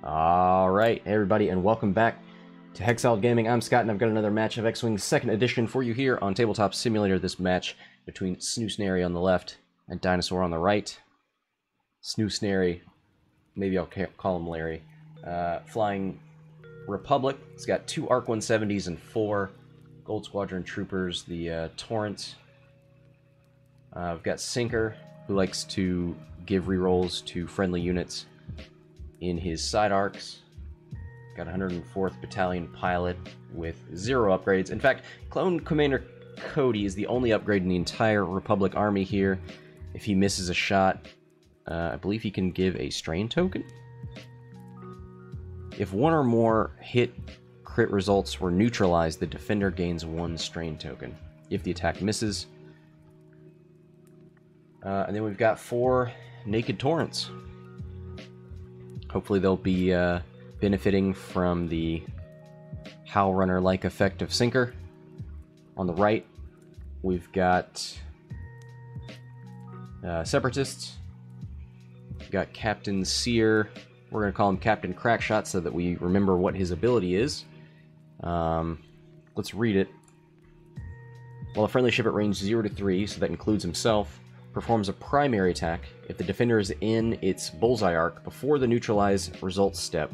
Alright, hey everybody, and welcome back to Hexiled Gaming. I'm Scott, and I've got another match of X-Wing 2nd Edition for you here on Tabletop Simulator. This match between SnooSnarry on the left and Dinosaur on the right. SnooSnarry, maybe I'll call him Larry, flying Republic. It's got 2 ARC 170s and 4 Gold Squadron troopers, the Torrent. I've got Sinker, who likes to give rerolls to friendly units in his side arcs. Got 104th Battalion pilot with 0 upgrades. In fact, Clone Commander Cody is the only upgrade in the entire Republic army here. If he misses a shot, I believe he can give a strain token. If one or more hit crit results were neutralized, the defender gains 1 strain token if the attack misses. And then we've got 4 Naked Torrents. Hopefully they'll be benefiting from the Howl Runner-like effect of Sinker. On the right, we've got Separatists. We've got Captain Sear. We're going to call him Captain Crackshot so that we remember what his ability is. Let's read it. While a friendly ship at range 0 to 3, so that includes himself, performs a primary attack, if the defender is in its bullseye arc before the neutralize results step,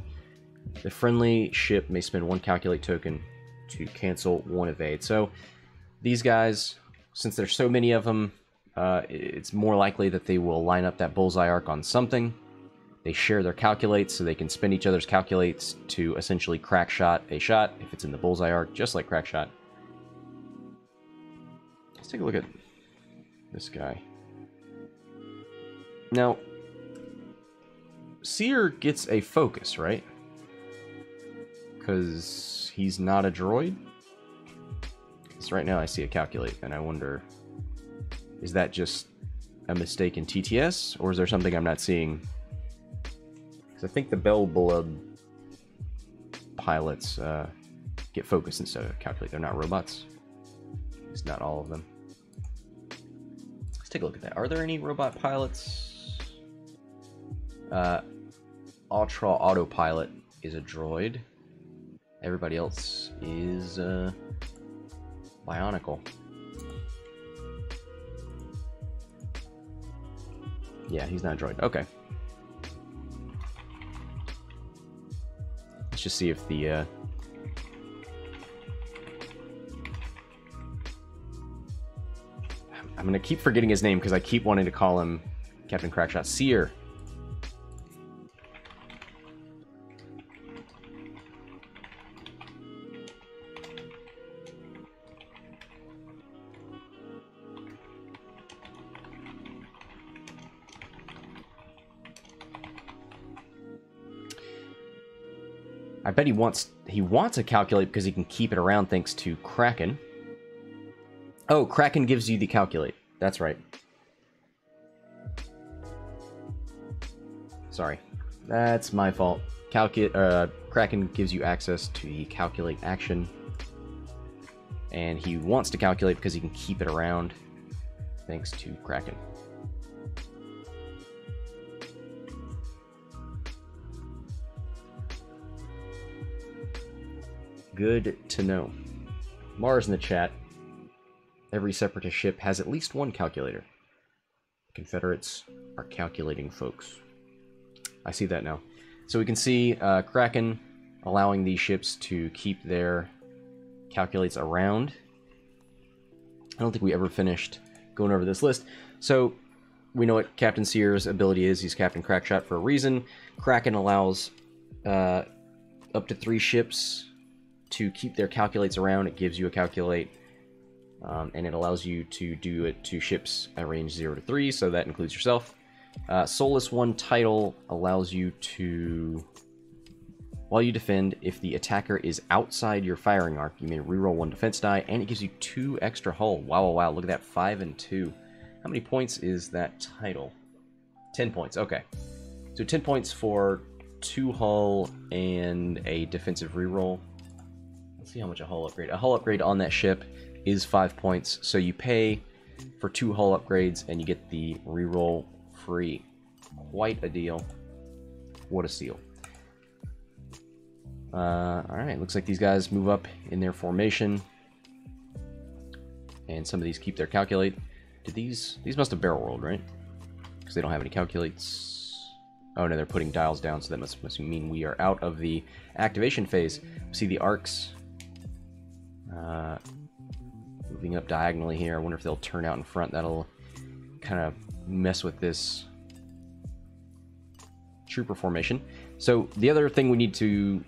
the friendly ship may spend 1 calculate token to cancel 1 evade. So these guys, since there's so many of them, it's more likely that they will line up that bullseye arc on something. They share their calculates, so they can spend each other's calculates to essentially crackshot a shot if it's in the bullseye arc, just like crackshot. Let's take a look at this guy. Now, Sear gets a focus, right? Because he's not a droid? Because right now I see a calculate, and I wonder, is that just a mistake in TTS, or is there something I'm not seeing? Because I think the Bell-Blood pilots get focus instead of calculate. They're not robots. It's not all of them. Let's take a look at that. Are there any robot pilots? Ultra Autopilot is a droid. Everybody else is bionicle. Yeah, he's not a droid. Okay. Let's just see if the I'm gonna keep forgetting his name because I keep wanting to call him Captain Crackshot. Sear. I bet he wants a calculate because he can keep it around thanks to Kraken. Oh, Kraken gives you the calculate. That's right. Sorry. That's my fault. Kraken gives you access to the calculate action. And he wants to calculate because he can keep it around thanks to Kraken. Good to know. Mars in the chat. Every Separatist ship has at least 1 calculator. Confederates are calculating folks. I see that now. So we can see Kraken allowing these ships to keep their calculates around. I don't think we ever finished going over this list. So we know what Captain Sear's ability is. He's Captain Crackshot for a reason. Kraken allows up to 3 ships to keep their calculates around. It gives you a calculate, and it allows you to do it to ships at range 0 to 3, so that includes yourself. Soulless 1 title allows you to, while you defend, if the attacker is outside your firing arc, you may reroll 1 defense die, and it gives you 2 extra hull. Wow, wow, wow, look at that, 5 and 2. How many points is that title? 10 points, okay. So 10 points for 2 hull and a defensive reroll. Let's see how much a hull upgrade. A hull upgrade on that ship is 5 points, so you pay for 2 hull upgrades and you get the reroll free. Quite a deal. What a steal. Alright, looks like these guys move up in their formation. And some of these keep their calculate. Did these must have barrel rolled, right? Because they don't have any calculates. Oh no, they're putting dials down, so that must mean we are out of the activation phase. See the arcs moving up diagonally here. I wonder if they'll turn out in front. That'll kind of mess with this trooper formation. So the other thing we need to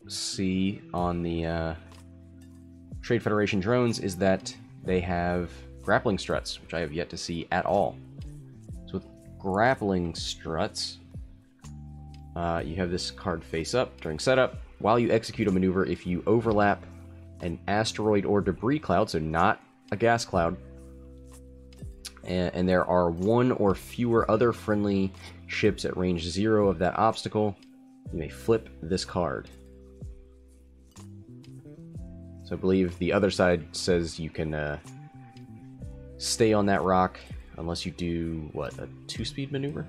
see on the Trade Federation drones is that they have grappling struts, which I have yet to see at all. So with grappling struts, you have this card face up during setup. While you execute a maneuver, if you overlap an asteroid or debris cloud, so not a gas cloud, and there are one or fewer other friendly ships at range 0 of that obstacle, you may flip this card. So I believe the other side says you can stay on that rock unless you do, what, a 2-speed maneuver?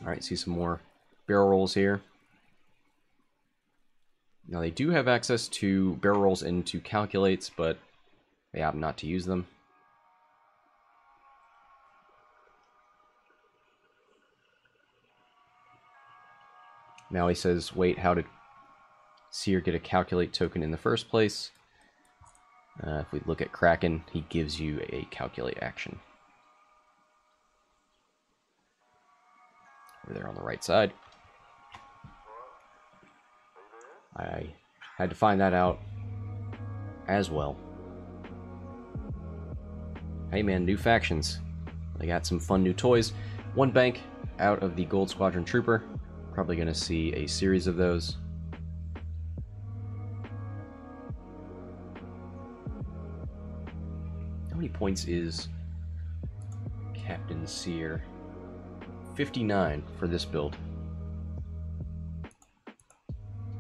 Alright, see some more barrel rolls here. Now they do have access to barrel rolls into calculates, but they opt not to use them. Now he says, wait, how did Sear get a calculate token in the first place? If we look at Kraken, he gives you a calculate action. Over there on the right side. I had to find that out as well. Hey man, new factions. They got some fun new toys. One bank out of the Gold Squadron Trooper. Probably going to see a series of those. How many points is Captain Sear? 59 for this build.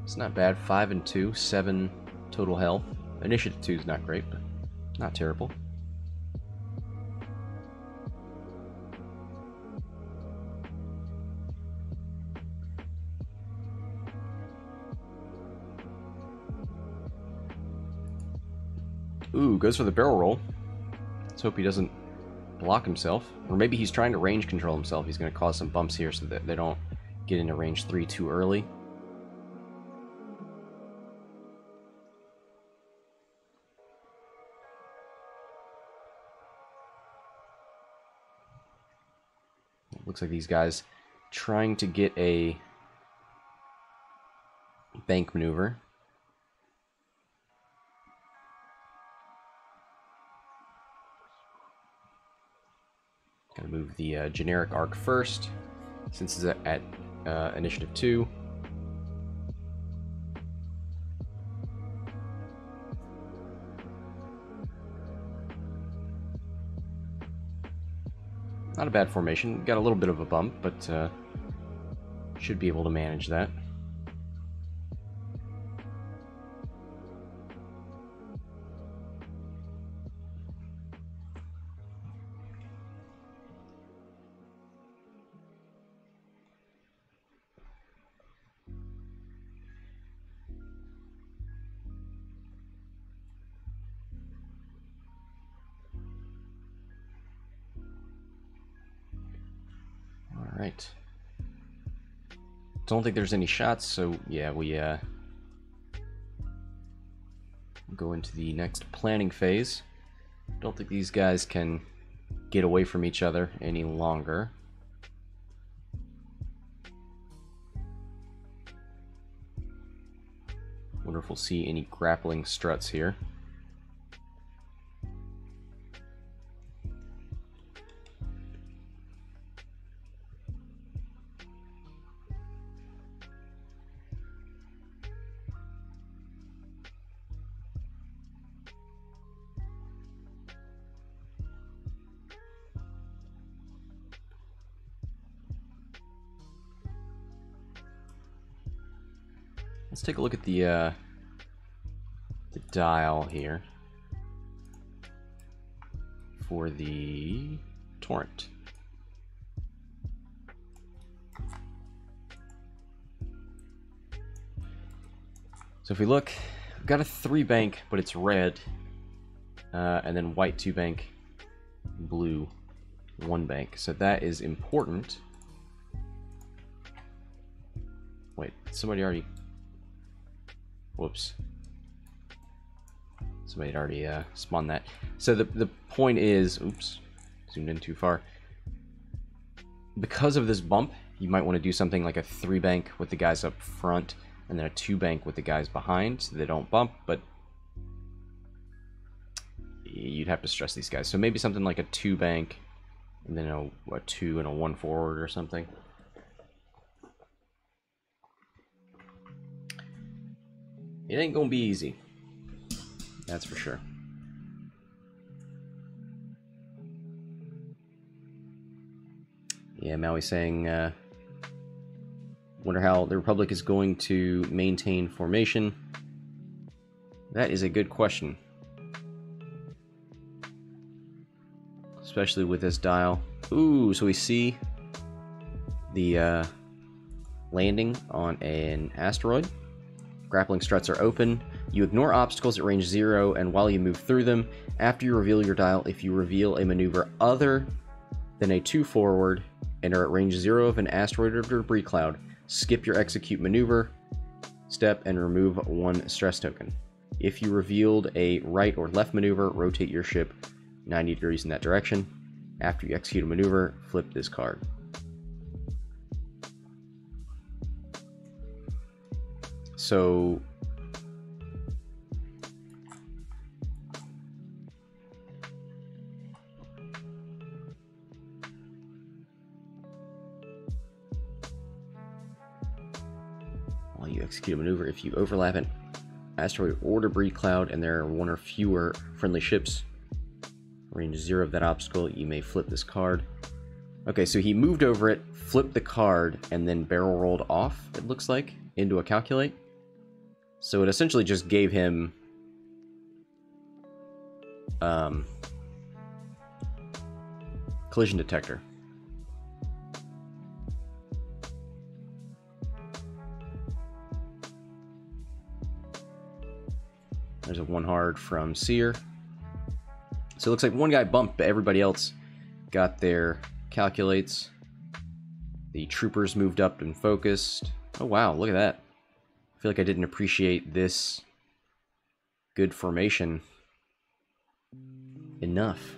It's not bad. 5 and 2, 7 total health. Initiative 2 is not great, but not terrible. Ooh, goes for the barrel roll. Let's hope he doesn't block himself. Or maybe he's trying to range control himself. He's going to cause some bumps here so that they don't get into range 3 too early. Looks like these guys trying to get a bank maneuver. Gonna move the generic arc first, since it's at initiative 2. Not a bad formation. Got a little bit of a bump, but should be able to manage that. Alright. Don't think there's any shots, so yeah, we go into the next planning phase. Don't think these guys can get away from each other any longer. Wonder if we'll see any grappling struts here. Let's take a look at the dial here for the torrent. So if we look, we've got a 3 bank, but it's red, and then white 2 bank, blue 1 bank. So that is important. Wait, somebody already... Whoops. Somebody had already spawned that. So the point is... Oops. Zoomed in too far. Because of this bump, you might want to do something like a 3 bank with the guys up front, and then a 2 bank with the guys behind, so they don't bump, but you'd have to stress these guys. So maybe something like a 2 bank, and then a 2 and a 1 forward or something. It ain't gonna be easy. That's for sure. Yeah, Maui's saying, wonder how the Republic is going to maintain formation. That is a good question. Especially with this dial. Ooh, so we see the landing on an asteroid. Grappling struts are open. You ignore obstacles at range 0, and while you move through them, after you reveal your dial, if you reveal a maneuver other than a 2 forward and are at range 0 of an asteroid or debris cloud, skip your execute maneuver step and remove 1 stress token. If you revealed a right or left maneuver, rotate your ship 90 degrees in that direction. After you execute a maneuver, flip this card. So while you execute a maneuver, if you overlap an asteroid or debris cloud and there are 1 or fewer friendly ships range 0 of that obstacle, you may flip this card. Okay, so he moved over it, flipped the card, and then barrel rolled off, it looks like, into a calculate. So it essentially just gave him collision detector. There's a 1 hard from Sear. So it looks like 1 guy bumped, but everybody else got their calculates. The troopers moved up and focused. Oh wow, look at that. I feel like I didn't appreciate this good formation enough.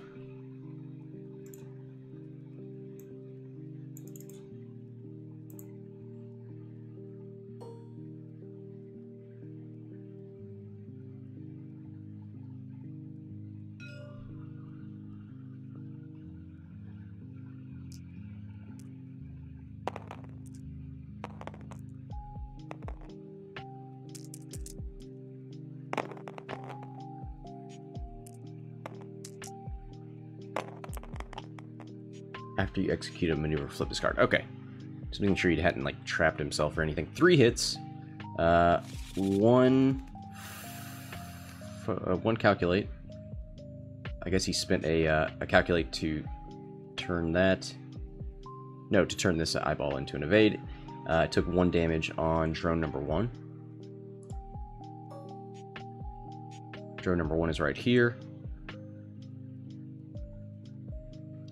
After you execute a maneuver, flip this card. Okay. Just making sure he hadn't, like, trapped himself or anything. 3 hits. One calculate. I guess he spent a calculate to turn that. No, to turn this eyeball into an evade. It took 1 damage on drone number 1. Drone number 1 is right here.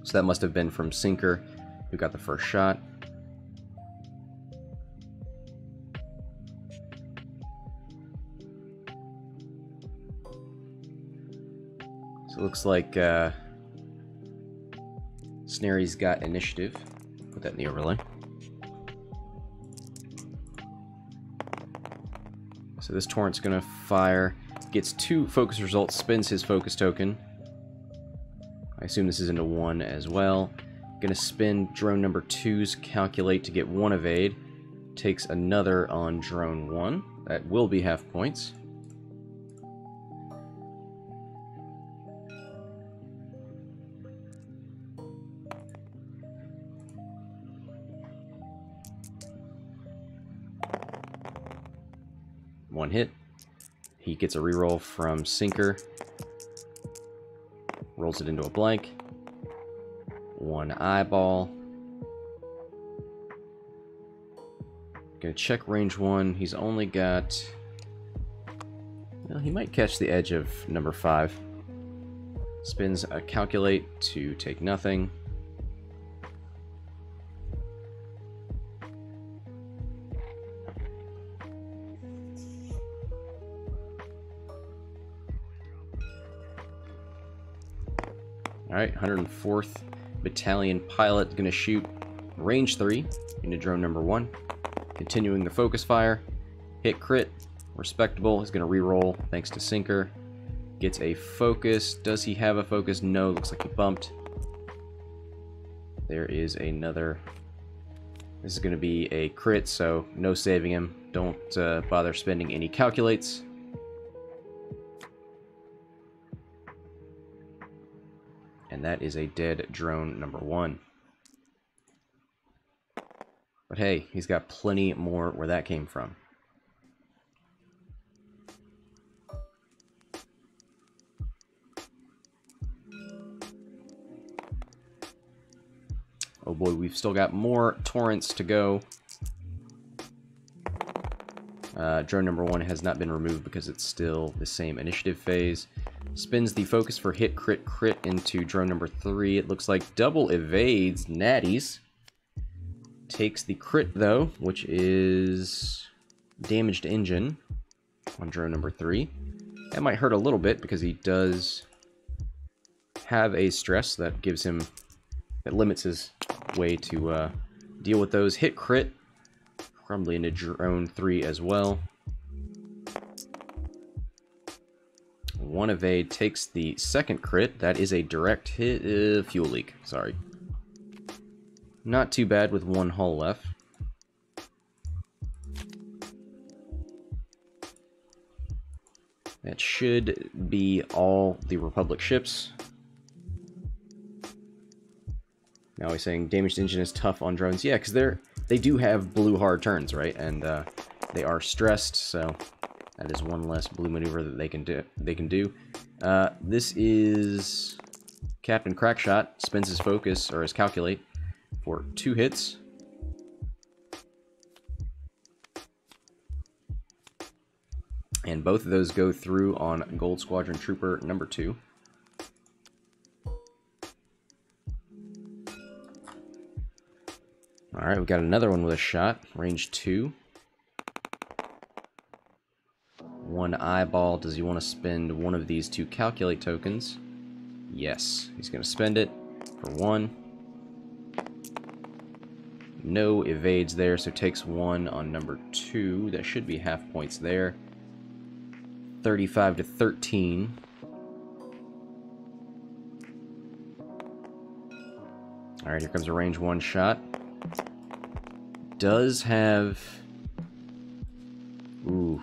So that must have been from Sinker, who got the first shot. So it looks like Snarry's got initiative. Put that in the overlay. So this torrent's gonna fire, gets 2 focus results, spins his focus token. I assume this is into 1 as well. Gonna spin drone number 2's calculate to get 1 evade. Takes another on drone 1. That will be half points. 1 hit. He gets a reroll from Sinker. Rolls it into a blank. 1 eyeball. Gonna check range 1. He's only got... Well, he might catch the edge of number 5. Spins a calculate to take nothing. Alright, 104th Battalion pilot gonna shoot range 3 into drone number 1. Continuing the focus fire. Hit crit. Respectable. He's gonna reroll thanks to Sinker. Gets a focus. Does he have a focus? No, looks like he bumped. There is another. This is gonna be a crit, so no saving him. Don't bother spending any calculates. And that is a dead drone number 1. But hey, he's got plenty more where that came from. Oh boy, we've still got more torrents to go. Drone number 1 has not been removed because it's still the same initiative phase. Spins the focus for hit, crit, crit into drone number 3. It looks like double evades natties. Takes the crit though, which is damaged engine on drone number 3. That might hurt a little bit because he does have a stress that gives him, that limits his way to deal with those. Hit crit, probably into drone 3 as well. 1 evade takes the second crit. That is a direct hit, fuel leak, sorry. Not too bad with 1 hull left. That should be all the Republic ships. Now he's saying damaged engine is tough on drones. Yeah, because they do have blue hard turns, right? And they are stressed, so that is 1 less blue maneuver that they can do. This is Captain Crackshot spends his focus or his calculate for 2 hits. And both of those go through on Gold Squadron Trooper number 2. Alright, we got another one with a shot. Range 2. 1 eyeball. Does he want to spend one of these 2 calculate tokens? Yes. He's going to spend it for 1. No evades there, so takes 1 on number 2. That should be half points there. 35 to 13. Alright, here comes a range 1 shot. Does have... Ooh.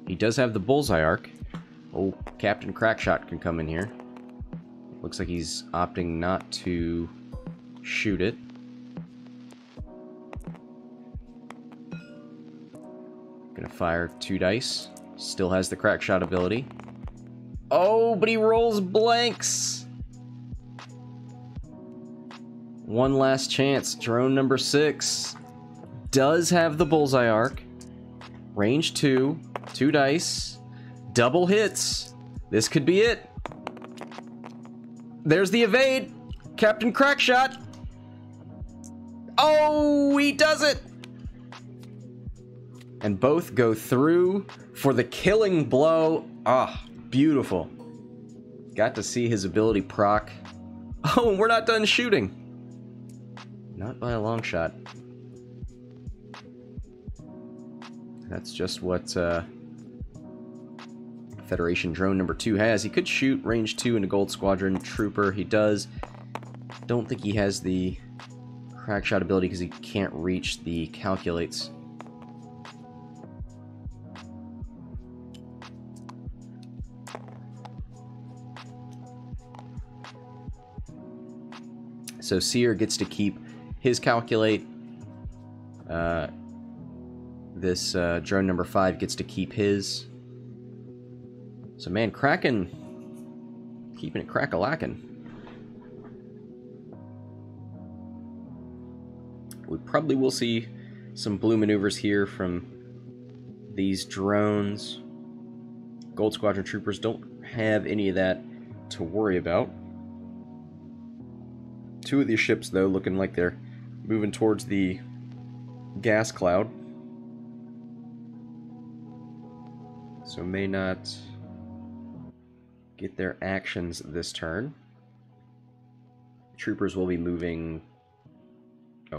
He does have the bullseye arc. Oh, Captain Crackshot can come in here. Looks like he's opting not to shoot it. Gonna fire 2 dice. Still has the Crackshot ability. Oh, but he rolls blanks! 1 last chance. Drone number 6 does have the bullseye arc. Range 2. 2 dice. Double hits. This could be it. There's the evade. Captain Crackshot. Oh, he does it! And both go through for the killing blow. Ah, beautiful. Got to see his ability proc. Oh, and we're not done shooting. Not by a long shot. That's just what Federation drone number 2 has. He could shoot range 2 into Gold Squadron Trooper. He does. Don't think he has the Crackshot ability because he can't reach the calculates. So Sear gets to keep his calculate. This drone number 5 gets to keep his. So man, Kraken, keeping it crack-a-lackin'. We probably will see some blue maneuvers here from these drones. Gold Squadron troopers don't have any of that to worry about. Two of these ships, though, looking like they're moving towards the gas cloud. So may not get their actions this turn. Troopers will be moving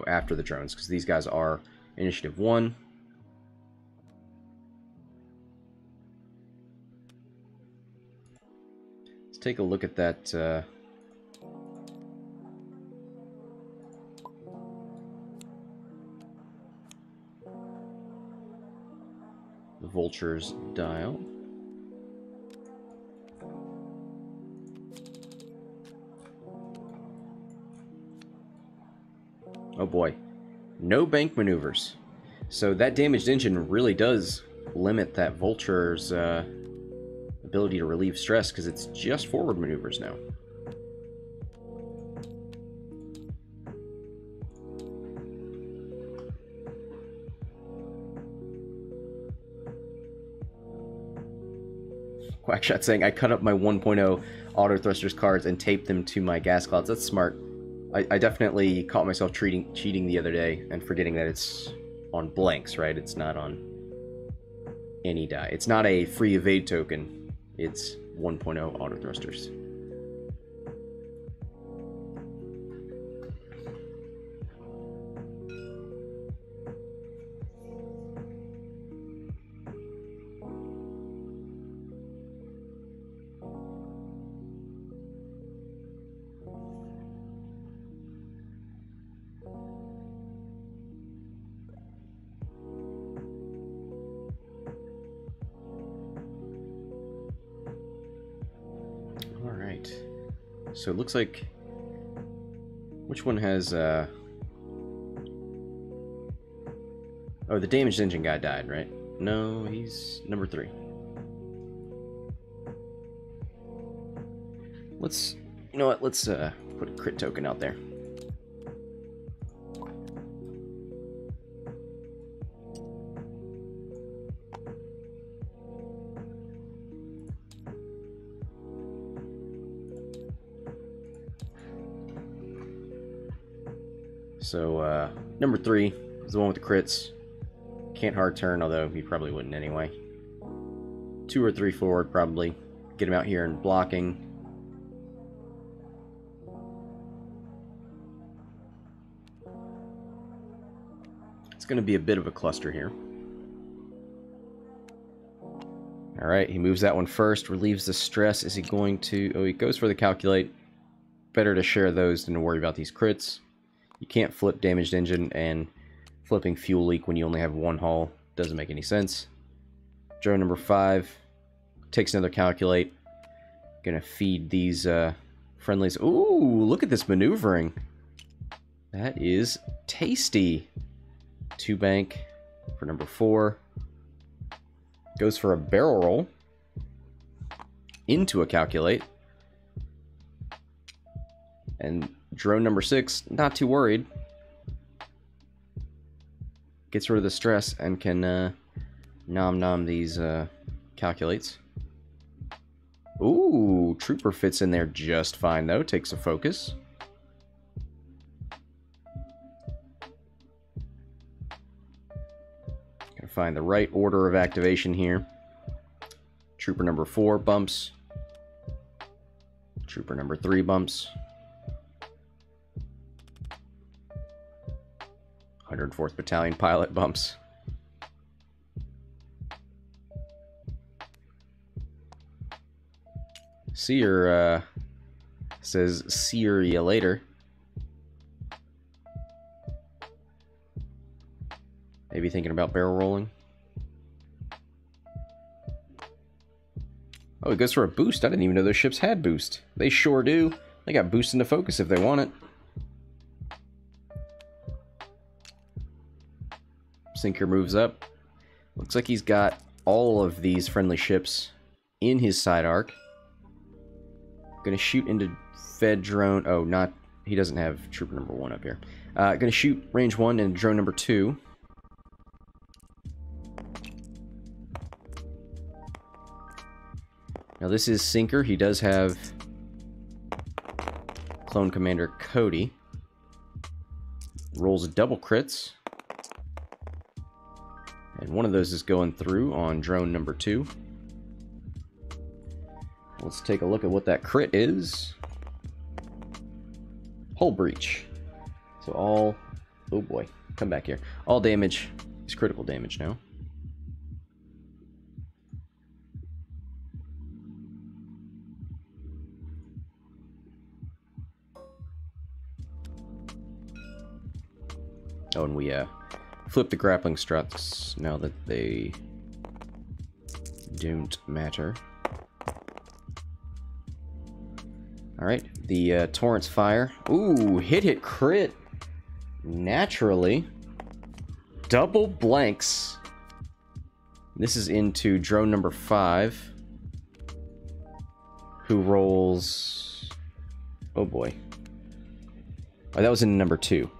after the drones, because these guys are Initiative 1. Let's take a look at that. The Vulture's dial. Oh boy, no bank maneuvers. So that damaged engine really does limit that Vulture's ability to relieve stress, because it's just forward maneuvers now. Quackshot saying, I cut up my 1.0 auto thrusters cards and taped them to my gas clouds. That's smart. I definitely caught myself cheating the other day and forgetting that it's on blanks, right? It's not on any die. It's not a free evade token. It's 1.0 auto thrusters. So it looks like, which one has, oh, the damaged engine guy died, right? No, he's number 3. Let's, you know what, let's put a crit token out there. So, number 3 is the one with the crits. Can't hard turn, although he probably wouldn't anyway. 2 or 3 forward, probably. Get him out here and blocking. It's going to be a bit of a cluster here. Alright, he moves that one first, relieves the stress. Is he going to... Oh, he goes for the calculate. Better to share those than to worry about these crits. You can't flip damaged engine, and flipping fuel leak when you only have one hull doesn't make any sense. Drone number 5 takes another calculate. Gonna feed these friendlies. Ooh, look at this maneuvering. That is tasty. 2 bank for number 4. Goes for a barrel roll into a calculate. And drone number 6, not too worried. Gets rid of the stress and can nom these calculates. Ooh, trooper fits in there just fine though. Takes a focus. Gotta find the right order of activation here. Trooper number 4 bumps. Trooper number 3 bumps. 104th Battalion pilot bumps. Sear says, "Sear ya later." Maybe thinking about barrel rolling. Oh, it goes for a boost. I didn't even know those ships had boost. They sure do. They got boost into focus if they want it. Sinker moves up. Looks like he's got all of these friendly ships in his side arc. Gonna shoot into Fed drone. Oh, not... He doesn't have trooper number 1 up here. Gonna shoot range 1 and drone number 2. Now this is Sinker. He does have Clone Commander Cody. Rolls double crits. And one of those is going through on drone number 2. Let's take a look at what that crit is. Hull breach. So all... Oh boy. Come back here. All damage is critical damage now. Oh, and we flip the grappling struts now that they don't matter. Alright, the Torrents fire. Ooh, hit crit. Naturally. Double blanks. This is into drone number 5. Who rolls... Oh boy. Oh, that was in number 2.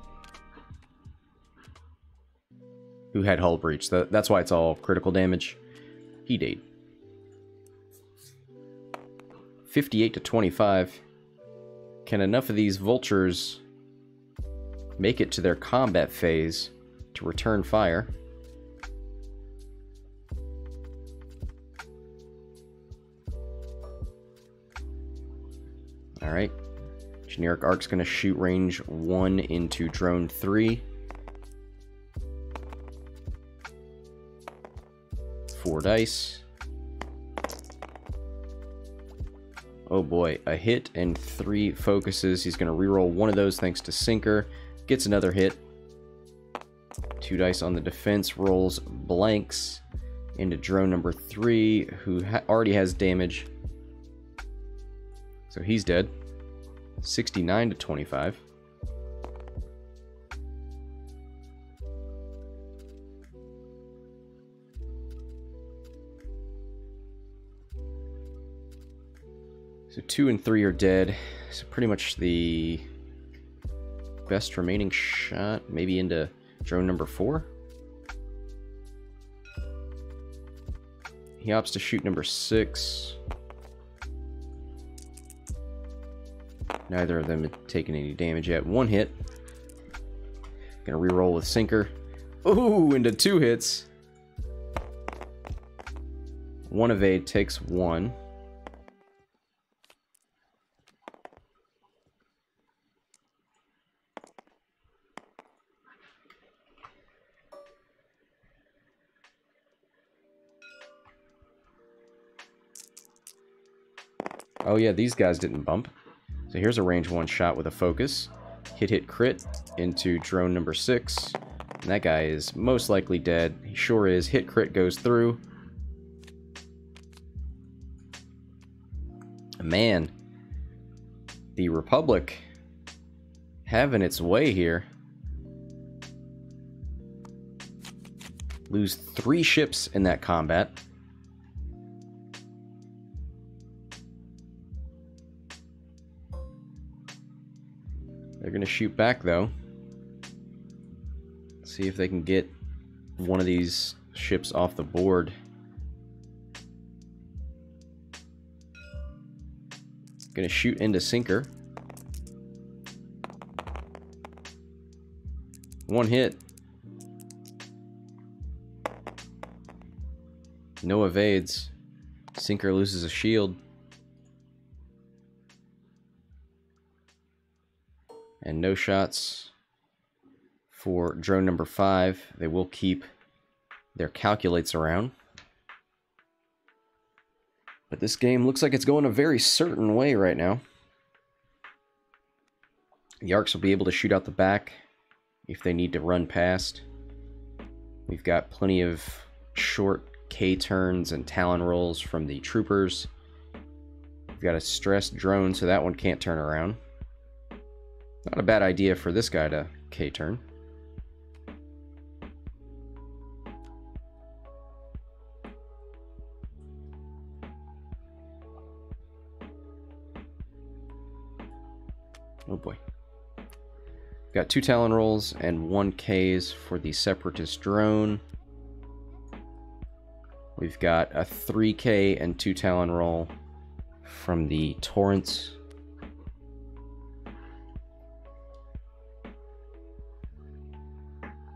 Who had hull breach. That's why it's all critical damage. He died. 58 to 25. Can enough of these vultures make it to their combat phase to return fire? Alright. Generic Arc's gonna shoot range 1 into drone 3. 4 dice. Oh boy, a hit and 3 focuses. He's going to reroll one of those thanks to Sinker. Gets another hit. 2 dice on the defense. Rolls blanks into drone number 3, who already has damage. So he's dead. 69 to 25. So 2 and 3 are dead. So pretty much the best remaining shot, maybe into drone number 4. He opts to shoot number 6. Neither of them have taken any damage yet. 1 hit. Gonna reroll with Sinker. Ooh, into 2 hits. 1 evade takes 1. Oh yeah, these guys didn't bump. So here's a range 1 shot with a focus. Hit crit into drone number 6. And that guy is most likely dead. He sure is. Hit crit goes through. Man, the Republic having its way here. Lose 3 ships in that combat. They're going to shoot back, though. See if they can get one of these ships off the board. Going to shoot into Sinker. 1 hit. No evades. Sinker loses a shield. And no shots for drone number 5. They will keep their calculates around. But this game looks like it's going a very certain way right now. The Arcs will be able to shoot out the back if they need to run past. We've got plenty of short K turns and Talon rolls from the troopers. We've got a stressed drone, so that one can't turn around. Not a bad idea for this guy to K-turn. Got 2 Talon rolls and 1 Ks for the Separatist drone. We've got a 3K and 2 Talon roll from the Torrents.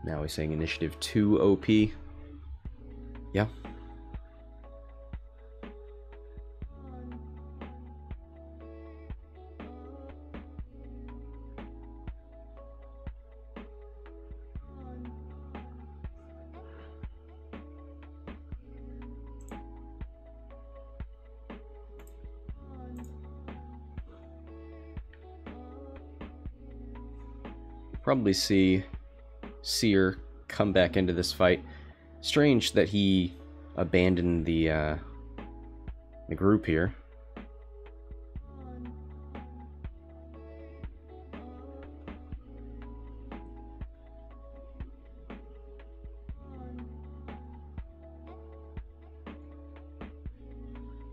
Now we're saying initiative 2 OP. Yeah. Probably see Sear come back into this fight. Strange that he abandoned the group here.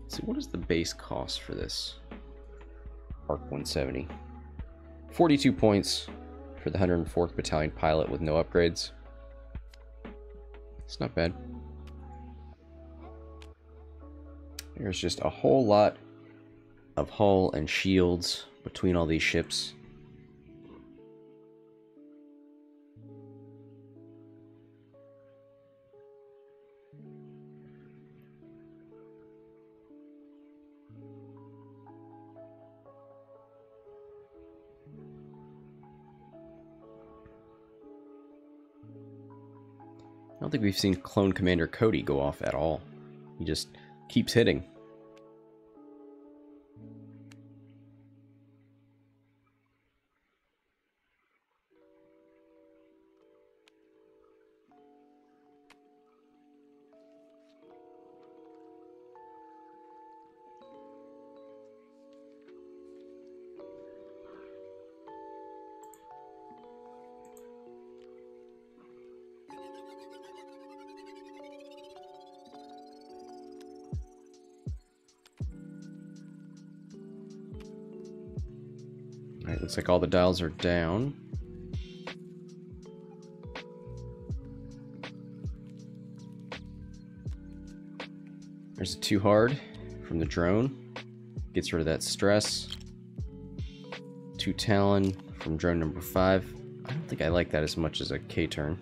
Let's see, what is the base cost for this? Arc 170. 42 points for the 104th Battalion pilot with no upgrades. It's not bad. There's just a whole lot of hull and shields between all these ships. I don't think we've seen Clone Commander Cody go off at all. He just keeps hitting. Alright, looks like all the dials are down. There's a 2 hard from the drone. Gets rid of that stress. 2 Talon from drone number 5. I don't think I like that as much as a K turn.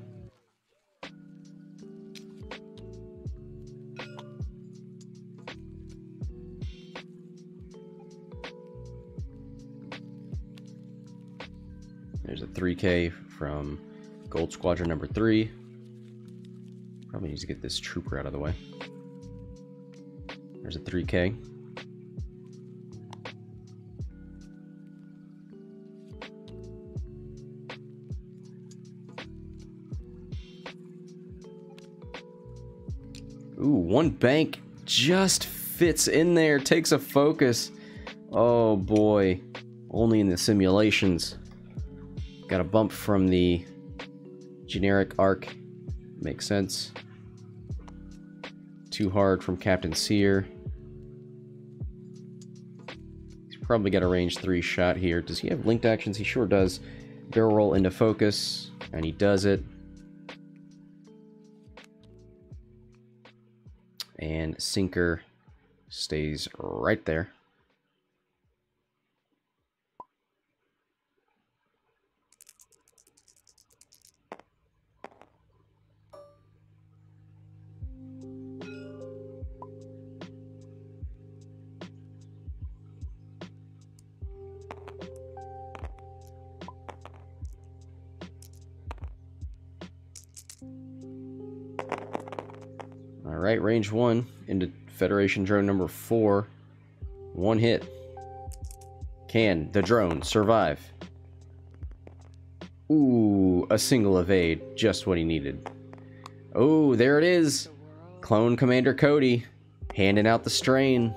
There's a 3K from Gold Squadron number 3. Probably needs to get this trooper out of the way. There's a 3K. Ooh, 1 bank just fits in there, takes a focus. Oh boy, only in the simulations. Got a bump from the generic arc, makes sense. 2 hard from Captain Sear. He's probably got a range 3 shot here. Does he have linked actions? He sure does. Barrel roll into focus, and he does it. And sinker stays right there. Alright, range 1 into Federation drone number 4. 1 hit. Can the drone survive? Ooh, a single evade. Just what he needed. Oh, there it is. Clone Commander Cody handing out the strain.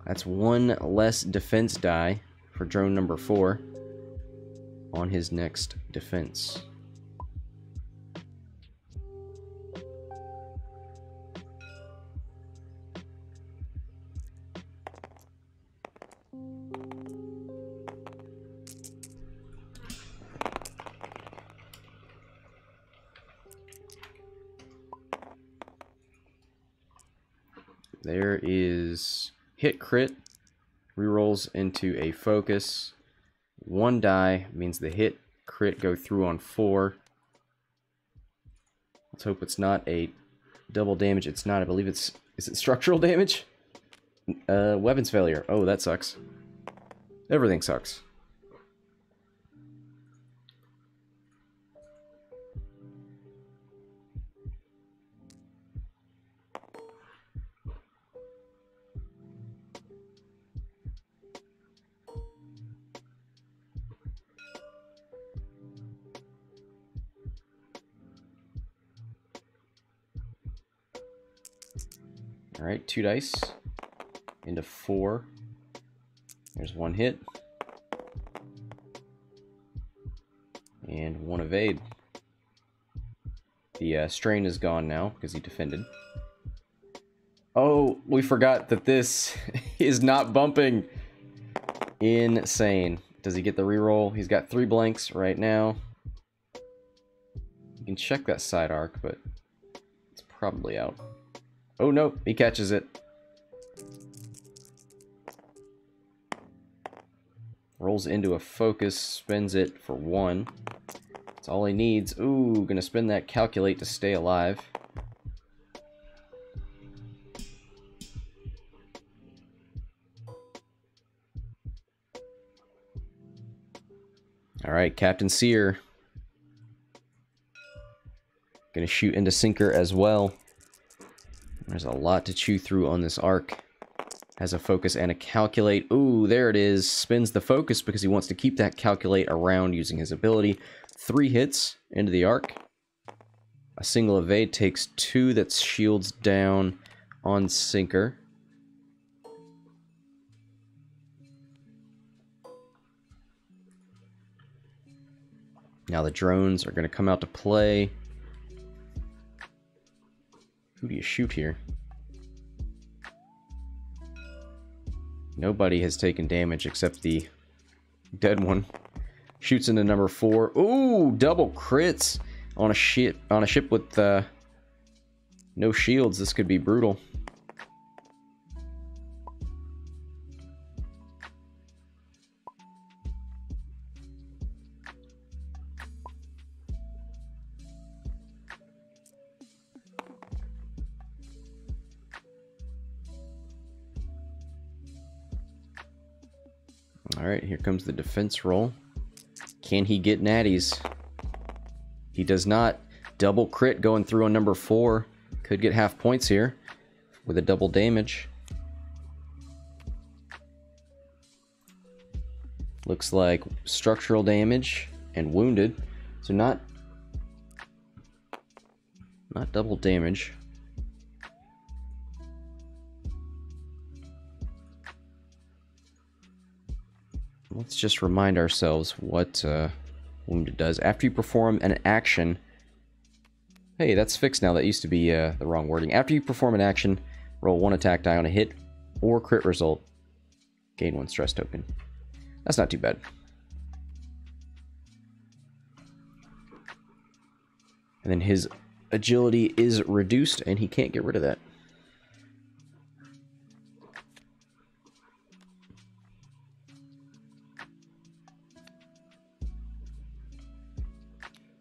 That's 1 less defense die for drone number 4 on his next defense. There is hit crit, rerolls into a focus. 1 die means the hit crit go through on 4. Let's hope it's not a double damage. It's not. I believe it's... Is it structural damage? Weapons failure. Oh, that sucks. Everything sucks. Alright, 2 dice into 4. There's 1 hit. And 1 evade. The strain is gone now because he defended. Oh, we forgot that this is not bumping. Insane. Does he get the reroll? He's got 3 blanks right now. You can check that side arc, but it's probably out. Oh no, he catches it. Rolls into a focus, spends it for 1. That's all he needs. Ooh, gonna spend that calculate to stay alive. Alright, Captain Sear. Gonna shoot into sinker as well. There's a lot to chew through on this arc. Has a focus and a calculate. Ooh, there it is. Spins the focus because he wants to keep that calculate around using his ability. 3 hits into the arc. A single evade takes 2. That's shields down on sinker. Now the drones are going to come out to play. Who do you shoot here? Nobody has taken damage except the dead one. Shoots into number 4. Ooh, double crits on a ship with no shields. This could be brutal. Alright, here comes the defense roll. Can he get natties? He does not. Double crit going through on number 4. Could get half points here with a double damage. Looks like structural damage and wounded. So not double damage. Let's just remind ourselves what wounded does. After you perform an action... Hey, that's fixed now. That used to be the wrong wording. After you perform an action, roll 1 attack die on a hit or crit result. Gain 1 stress token. That's not too bad. And then his agility is reduced, and he can't get rid of that.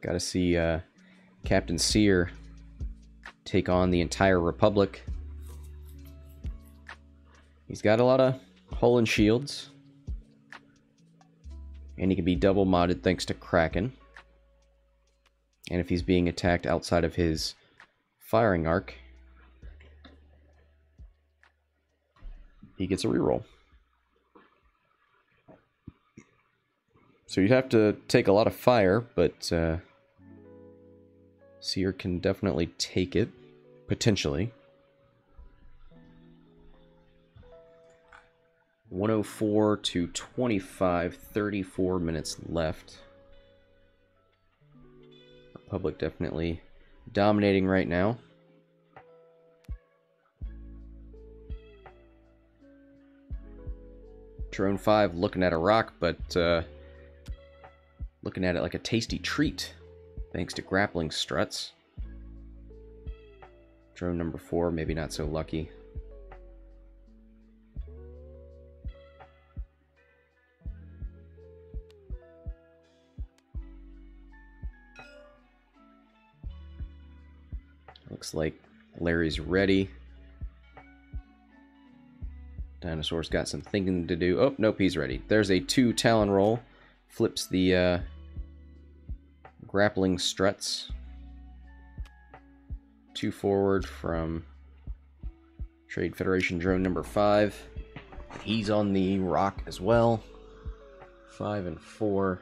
Gotta see Captain Sear take on the entire Republic. He's got a lot of hull and shields. And he can be double modded thanks to Kraken. And if he's being attacked outside of his firing arc, he gets a reroll. So you'd have to take a lot of fire, but Sear can definitely take it, potentially. 104 to 25, 34 minutes left. Republic definitely dominating right now. Drone 5 looking at a rock, but looking at it like a tasty treat, thanks to grappling struts. Drone number 4, maybe not so lucky. Looks like Larry's ready. Dinosaur's got some thinking to do. Oh, nope, he's ready. There's a 2 Talon roll. Flips the grappling struts. 2 forward from Trade Federation drone number 5. He's on the rock as well. 5 and 4.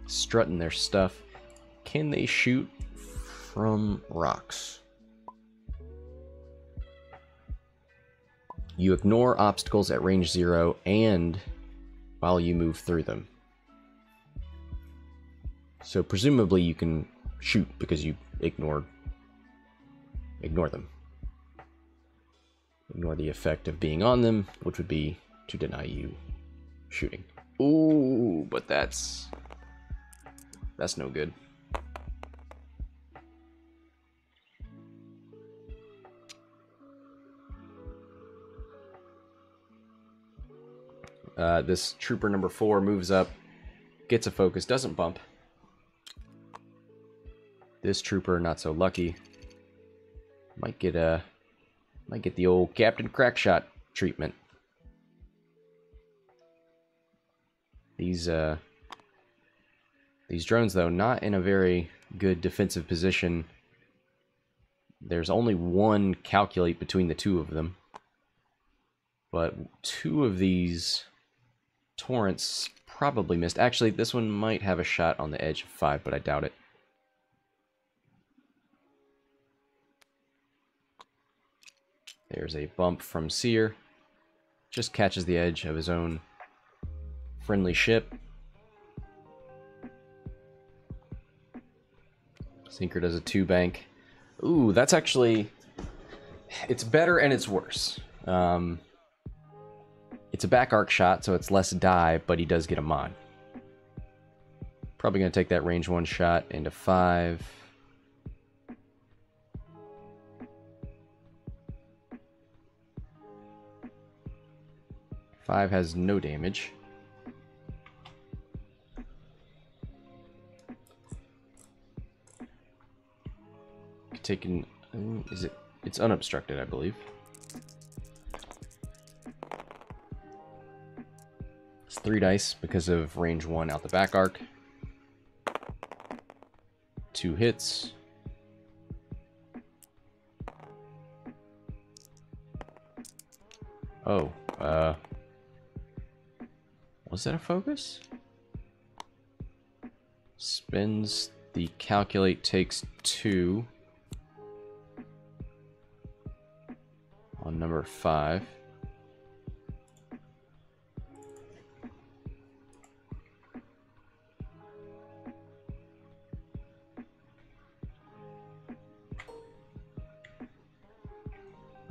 Strutting their stuff. Can they shoot from rocks? You ignore obstacles at range 0 and while you move through them. So presumably you can shoot because you ignore them. Ignore the effect of being on them, which would be to deny you shooting. Ooh, but that's no good. This trooper number 4 moves up, gets a focus, doesn't bump. This trooper not so lucky. Might get the old Captain Crackshot treatment. These drones, though, not in a very good defensive position. There's only 1 calculate between the 2 of them. But 2 of these torrents probably missed. Actually, this one might have a shot on the edge of 5, but I doubt it. There's a bump from Sear. Just catches the edge of his own friendly ship. Sinker does a 2 bank. Ooh, that's actually... It's better and it's worse. It's a back arc shot, so it's less die, but he does get a mod. Probably going to take that range 1 shot into 5. Five has no damage. Taken, is it? It's unobstructed, I believe. It's 3 dice because of range 1 out the back arc. 2 hits. Oh, was that a focus? Spins the calculate, takes 2 on number 5.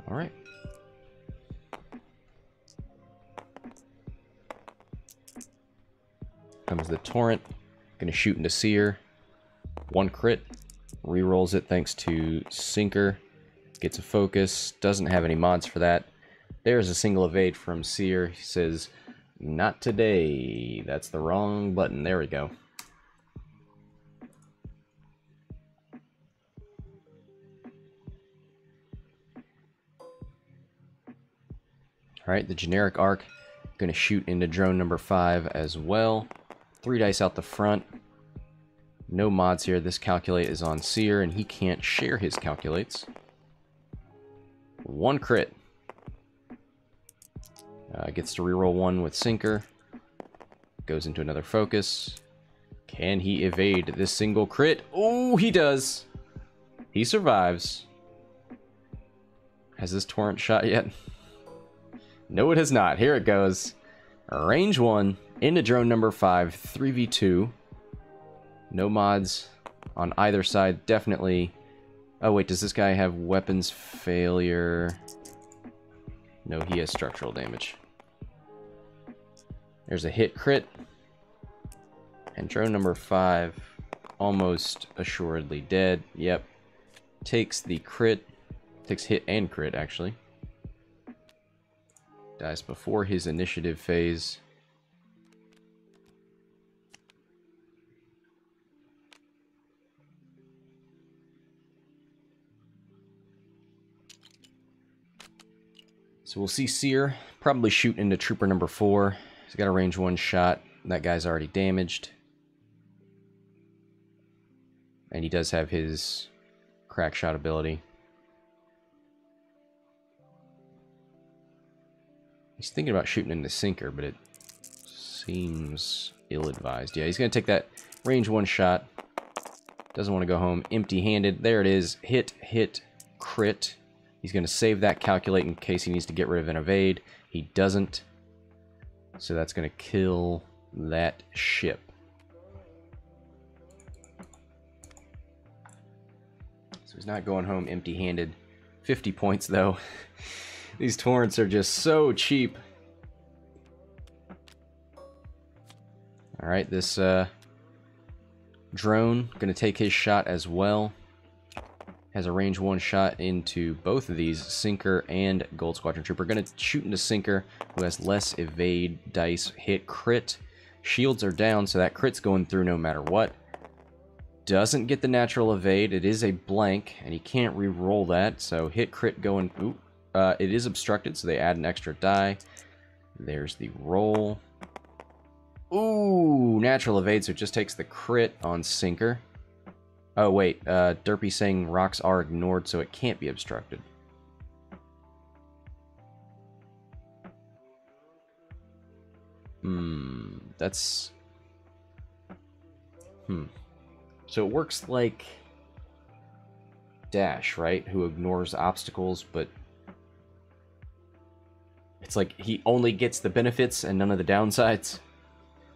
All right. Comes the torrent. Gonna shoot into Sear. 1 crit. Rerolls it thanks to Sinker. Gets a focus. Doesn't have any mods for that. There's a single evade from Sear. He says, "Not today." That's the wrong button. There we go. Alright, the generic arc. Gonna shoot into drone number 5 as well. 3 dice out the front. No mods here. This calculate is on Sear, and he can't share his calculates. 1 crit. Gets to reroll 1 with Sinker. Goes into another focus. Can he evade this single crit? Oh, he does. He survives. Has this torrent shot yet? No, it has not. Here it goes. Range 1 into drone number 5, 3v2. No mods on either side. Definitely. Oh, wait, does this guy have weapons failure? No, he has structural damage. There's a hit crit. And drone number 5, almost assuredly dead. Yep. Takes the crit. Takes hit and crit, actually. Dies before his initiative phase. So we'll see Sear probably shoot into trooper number 4. He's got a range 1 shot. That guy's already damaged. And he does have his crack shot ability. He's thinking about shooting into sinker, but it seems ill-advised. Yeah, he's going to take that range 1 shot. Doesn't want to go home empty-handed. There it is. Hit, hit, crit. He's going to save that calculate in case he needs to get rid of an evade. He doesn't. So that's going to kill that ship. So he's not going home empty-handed. 50 points, though. These torrents are just so cheap. Alright, this drone going to take his shot as well. Has a range 1 shot into both of these, Sinker and Gold Squadron Trooper. Going to shoot into Sinker, who has less evade dice, hit, crit. Shields are down, so that crit's going through no matter what. Doesn't get the natural evade. It is a blank, and he can't re-roll that, so hit, crit, going... Ooh, it is obstructed, so they add an extra die. There's the roll. Ooh, natural evade, so it just takes the crit on Sinker. Oh, wait, Derpy's saying rocks are ignored, so it can't be obstructed. That's... So it works like Dash, right? Who ignores obstacles, but... It's like he only gets the benefits and none of the downsides.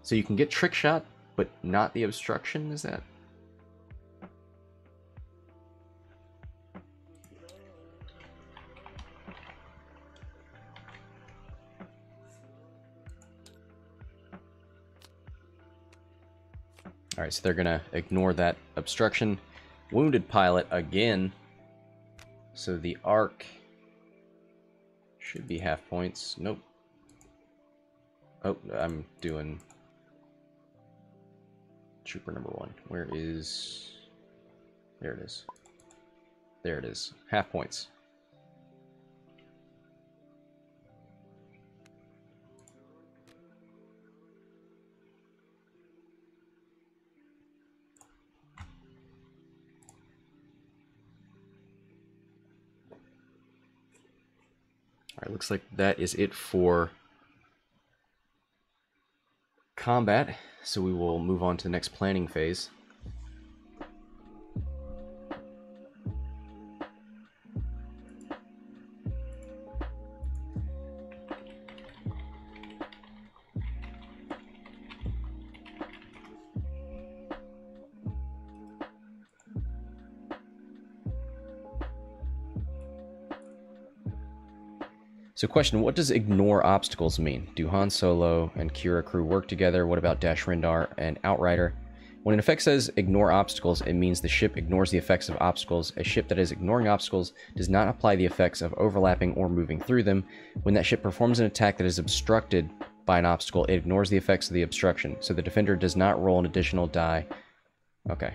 So you can get trick shot, but not the obstruction, is that? Alright, so they're going to ignore that obstruction. Wounded pilot again. So the arc should be half points. Nope. Oh, I'm doing trooper number 1. Where is... There it is. There it is. Half points. Alright, looks like that is it for combat, so we will move on to the next planning phase. So question, what does ignore obstacles mean? Do Han Solo and Kira crew work together? What about Dash Rendar and Outrider? When an effect says ignore obstacles, it means the ship ignores the effects of obstacles. A ship that is ignoring obstacles does not apply the effects of overlapping or moving through them. When that ship performs an attack that is obstructed by an obstacle, it ignores the effects of the obstruction. So the defender does not roll an additional die. Okay.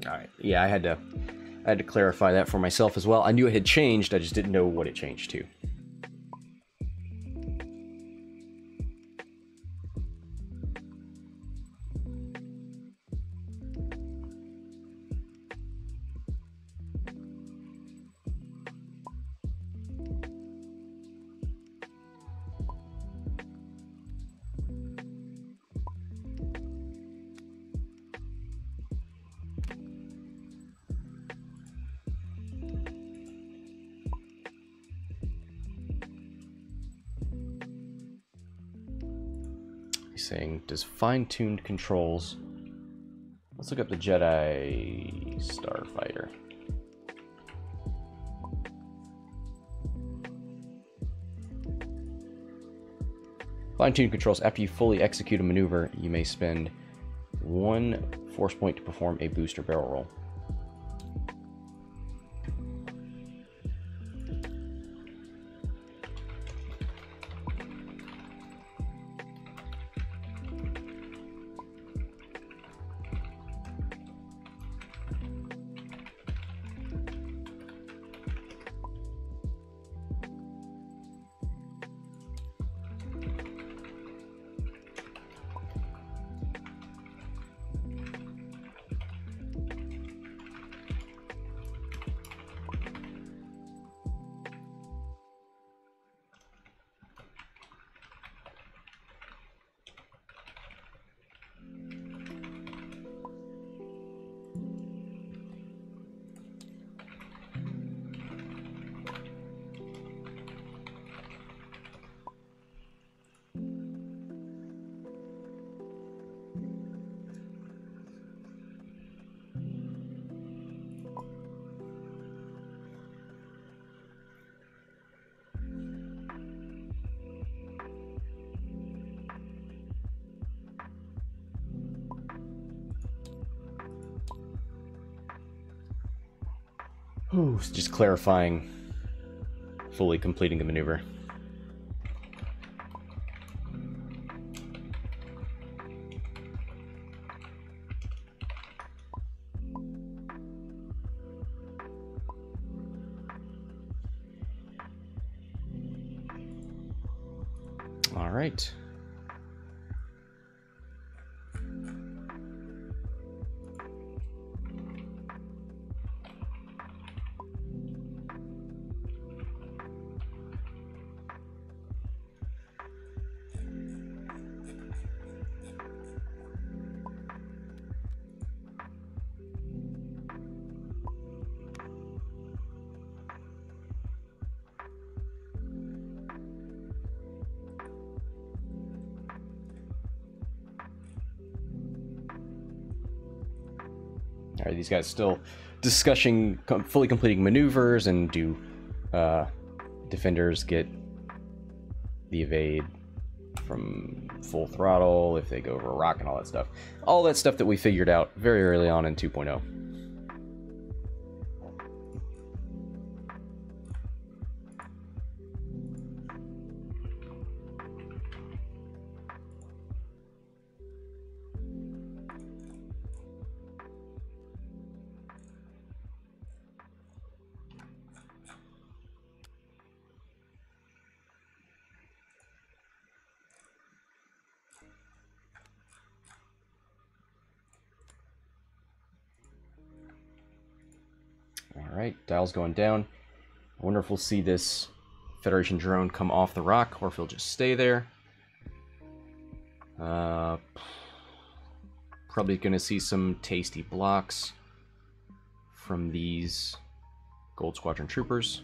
Alright, yeah, I had to clarify that for myself as well. I knew it had changed, I just didn't know what it changed to. Saying, does fine-tuned controls... Let's look up the Jedi Starfighter. Fine-tune controls. After you fully execute a maneuver, you may spend 1 force point to perform a booster barrel roll. Ooh, just clarifying, fully completing the maneuver. All right. All right, these guys still discussing fully completing maneuvers, and do defenders get the evade from full throttle if they go over a rock and all that stuff. All that stuff that we figured out very early on in 2.0. Alright, dial's going down. I wonder if we'll see this Federation drone come off the rock, or if he'll just stay there. Probably going to see some tasty blocks from these Gold Squadron troopers.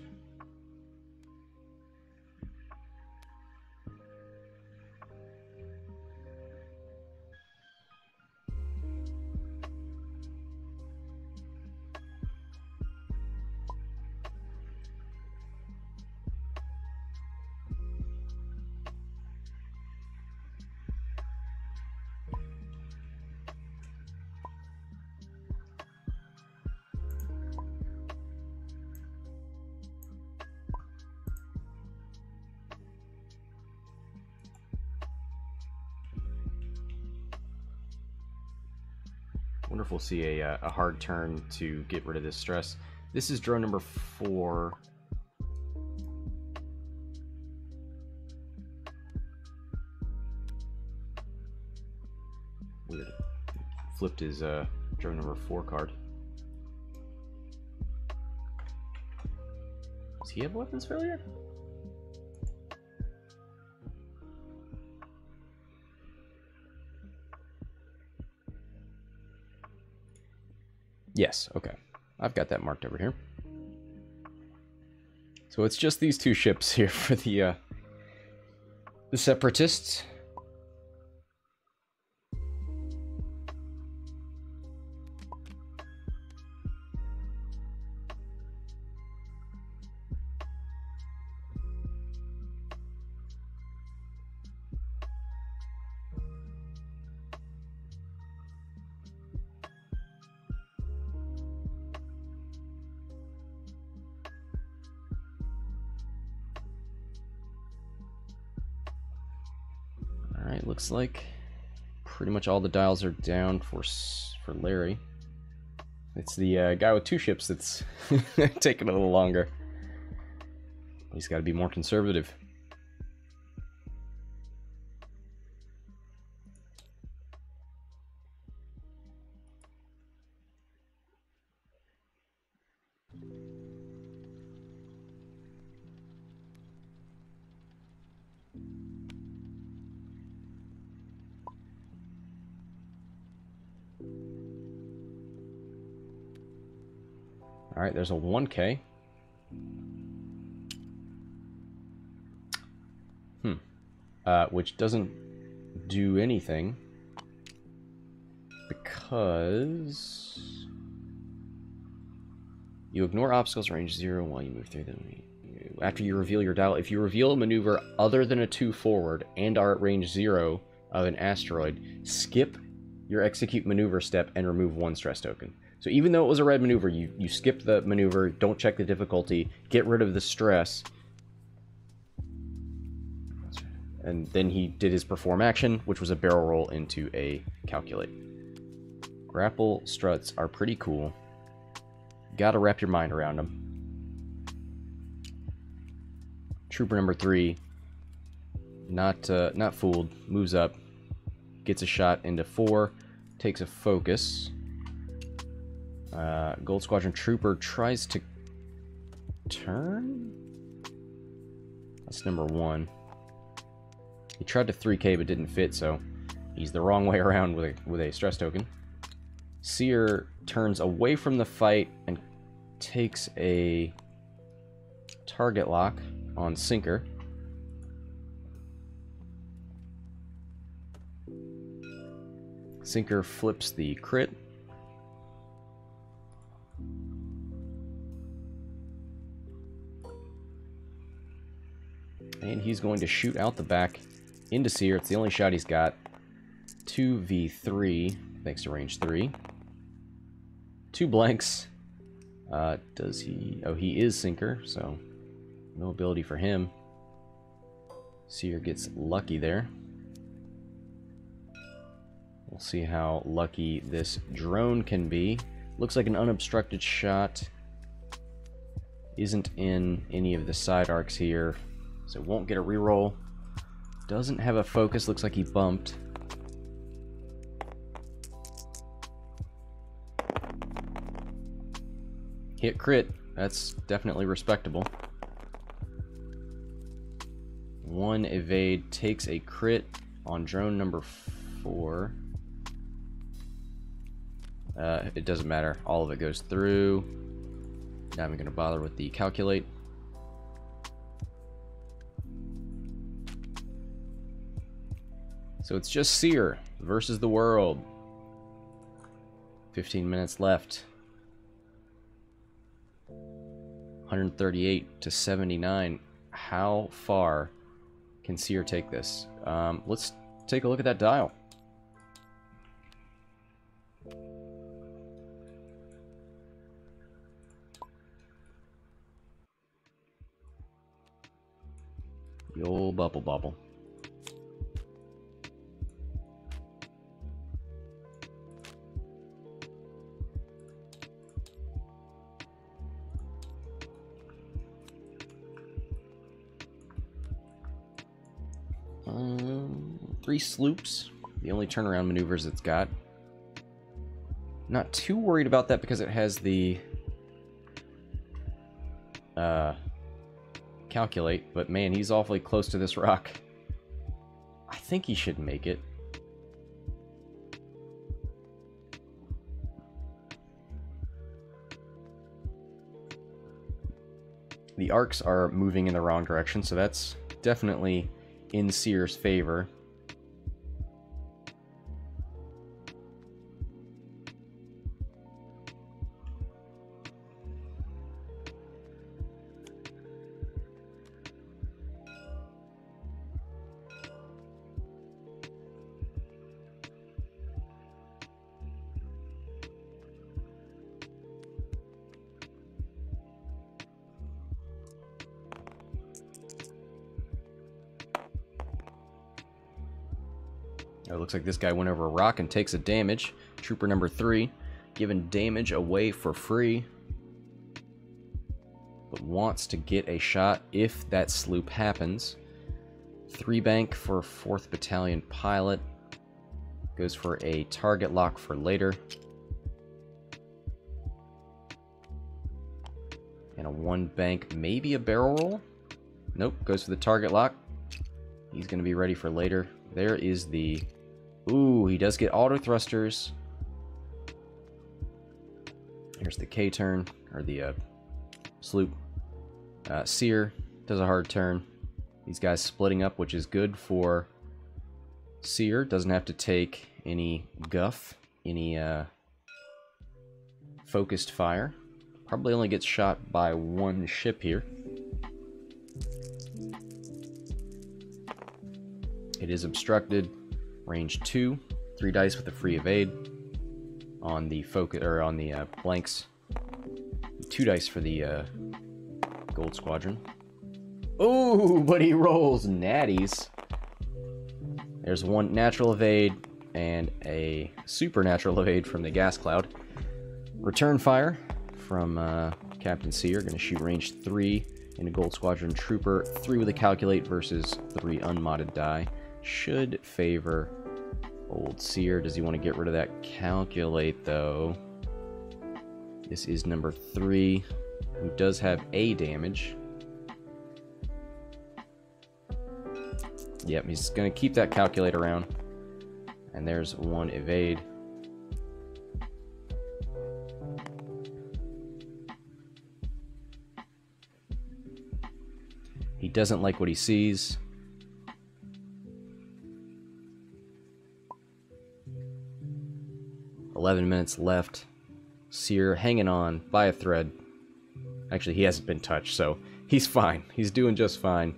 Wonder if we'll see a hard turn to get rid of this stress. This is drone number 4. Weird. Flipped his drone number 4 card. Does he have weapons failure? Yes, okay. I've got that marked over here. So it's just these 2 ships here for the Separatists. Alright, looks like pretty much all the dials are down for Larry. It's the guy with 2 ships that's taking a little longer. He's got to be more conservative. Alright, there's a 1K. Which doesn't do anything because you ignore obstacles range 0 while you move through them. After you reveal your dial, if you reveal a maneuver other than a 2 forward and are at range 0 of an asteroid, skip your execute maneuver step and remove 1 stress token. So even though it was a red maneuver, you skip the maneuver, don't check the difficulty, get rid of the stress. And then he did his perform action, which was a barrel roll into a calculate. Grapple struts are pretty cool. Gotta wrap your mind around them. Trooper number 3, not fooled, moves up, gets a shot into 4, takes a focus. Gold Squadron Trooper tries to turn? That's number 1. He tried to 3K but didn't fit, so he's the wrong way around with a stress token. Sear turns away from the fight and takes a target lock on Sinker. Sinker flips the crit. And he's going to shoot out the back into Sear. It's the only shot he's got. 2v3, thanks to range 3. 2 blanks. Does he... Oh, he is Sinker, so no ability for him. Sear gets lucky there. We'll see how lucky this drone can be. Looks like an unobstructed shot. Isn't in any of the side arcs here, so won't get a reroll. Doesn't have a focus, looks like he bumped. Hit crit, that's definitely respectable. 1 evade, takes a crit on drone number 4. It doesn't matter, all of it goes through. Not even going to bother with the calculate. So it's just Sear versus the world. 15 minutes left. 138 to 79. How far can Sear take this? Let's take a look at that dial. The old bubble. Three sloops, the only turnaround maneuvers it's got. Not too worried about that because it has the calculate, but man, he's awfully close to this rock. I think he should make it. The arcs are moving in the wrong direction, so that's definitely in Sear's favor. Oh, it looks like this guy went over a rock and takes a damage. Trooper number 3, giving damage away for free, but wants to get a shot if that sloop happens. 3 bank for 4th Battalion pilot. Goes for a target lock for later. And a 1 bank, maybe a barrel roll? Nope, goes for the target lock. He's going to be ready for later. There is the... Ooh, he does get auto thrusters. Here's the K turn, or the sloop. Sear does a hard turn. These guys splitting up, which is good for Sear. Doesn't have to take any guff, any focused fire. Probably only gets shot by 1 ship here. It is obstructed. Range 2. 3 dice with a free evade on the focus, or on the blanks. 2 dice for the gold squadron. Ooh, but he rolls natties. There's 1 natural evade and a supernatural evade from the gas cloud. Return fire from Captain Sear. Going to shoot range 3 into gold squadron trooper. 3 with a calculate versus 3 unmodded die. Should favor old Sear. Does he want to get rid of that calculate though? This is number 3, who does have A damage. Yep, he's going to keep that calculate around. And there's 1 evade. He doesn't like what he sees. "11 minutes left. Sear hanging on by a thread." Actually, he hasn't been touched, so he's fine. He's doing just fine.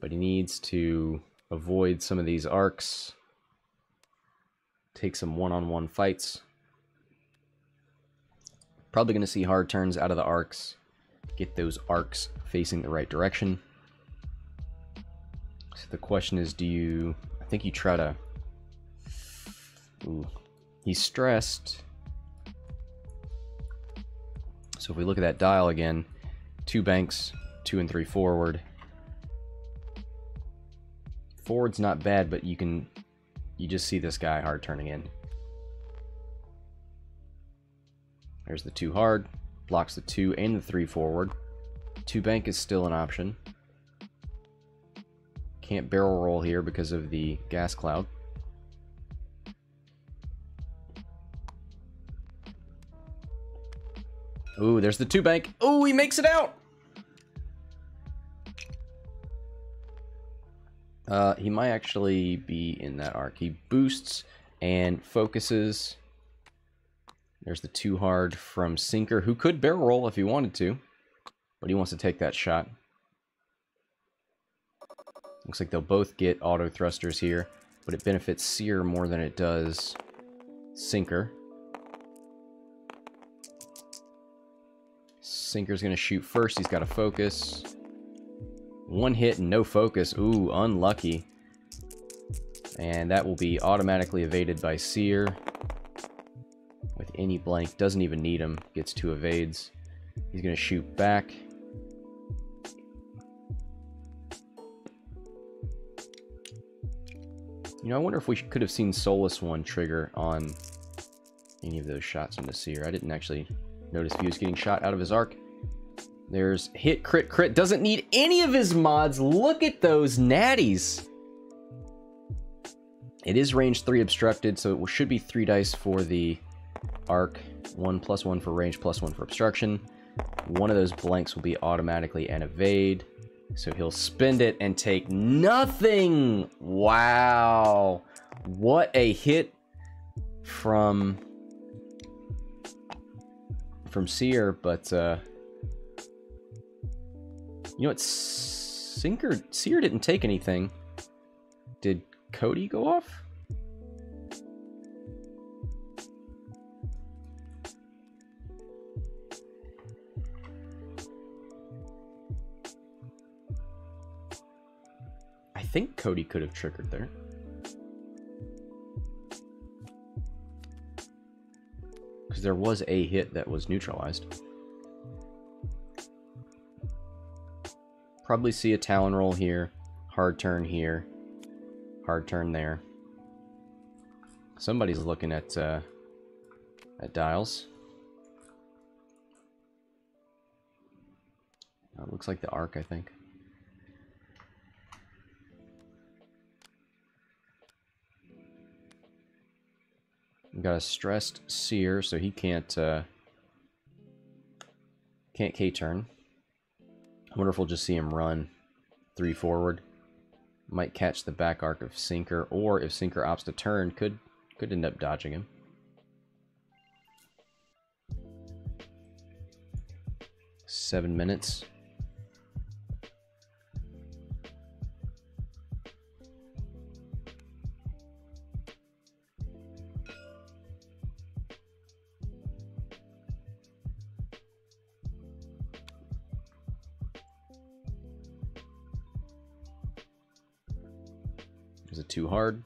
But he needs to avoid some of these arcs. Take some one-on-one fights. Probably going to see hard turns out of the arcs. Get those arcs facing the right direction. So the question is, do you... I think you try to... Ooh. He's stressed. So if we look at that dial again, 2 banks, 2 and 3 forward. Forward's not bad, but you just see this guy hard turning in. There's the 2 hard, blocks the 2 and the 3 forward. 2 bank is still an option. Can't barrel roll here because of the gas cloud. Ooh, there's the 2 bank. Ooh, he makes it out! He might actually be in that arc. He boosts and focuses. There's the 2 hard from Sinker, who could barrel roll if he wanted to, but he wants to take that shot. Looks like they'll both get auto thrusters here, but it benefits Sear more than it does Sinker. Sinker's going to shoot first. He's got to focus. 1 hit and no focus. Ooh, unlucky. And that will be automatically evaded by Sear. With any blank. Doesn't even need him. Gets 2 evades. He's going to shoot back. You know, I wonder if we could have seen Soulless 1 trigger on any of those shots into Sear. I didn't actually notice if he was getting shot out of his arc. There's hit, crit, crit. Doesn't need any of his mods. Look at those natties. It is range 3 obstructed, so it should be 3 dice for the arc. 1 + 1 for range, +1 for obstruction. One of those blanks will be automatically an evade. So he'll spend it and take nothing. Wow. What a hit from Sear, but you know what? Sear didn't take anything. Did Cody go off? I think Cody could have triggered there. Because there was a hit that was neutralized. Probably see a Talon roll here. Hard turn here. Hard turn there. Somebody's looking at dials. Looks like the Arc, I think. We've got a stressed Sear, so he can't K-turn. I wonder if we'll just see him run 3 forward. Might catch the back arc of Sinker, or if Sinker opts to turn, could end up dodging him. Seven minutes. Is it too hard?